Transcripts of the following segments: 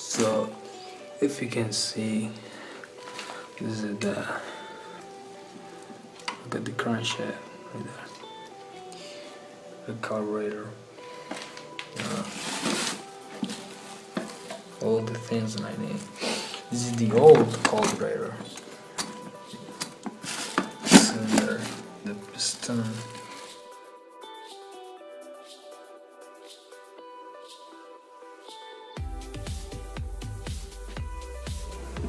So if you can see, this is the look at the crankshaft right there, the carburetor, all the things that I need. This is the old carburetor, cylinder, the piston.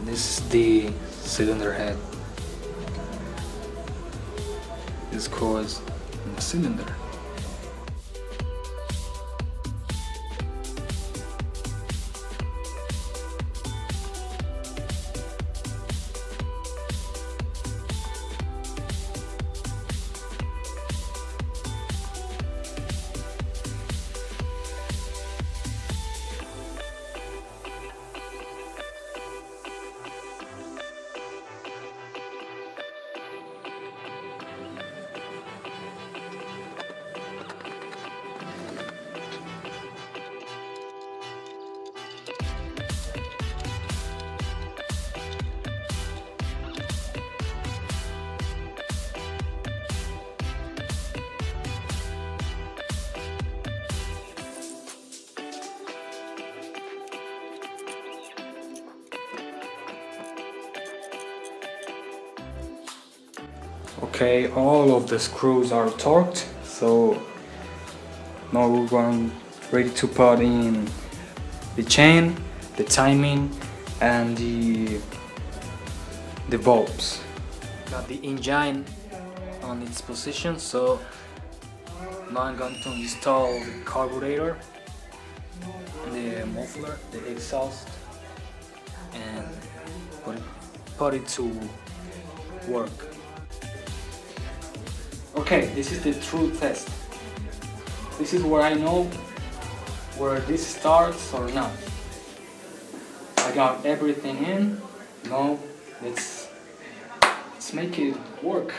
This is the cylinder head. This goes in the cylinder. Okay, all of the screws are torqued, so now we're going ready to put in the chain, the timing, and the bulbs. Got the engine on its position, so now I'm going to install the carburetor, the muffler, the exhaust, and put it to work. Okay, this is the true test. This is where I know where this starts or not. I got everything in. Now let's make it work.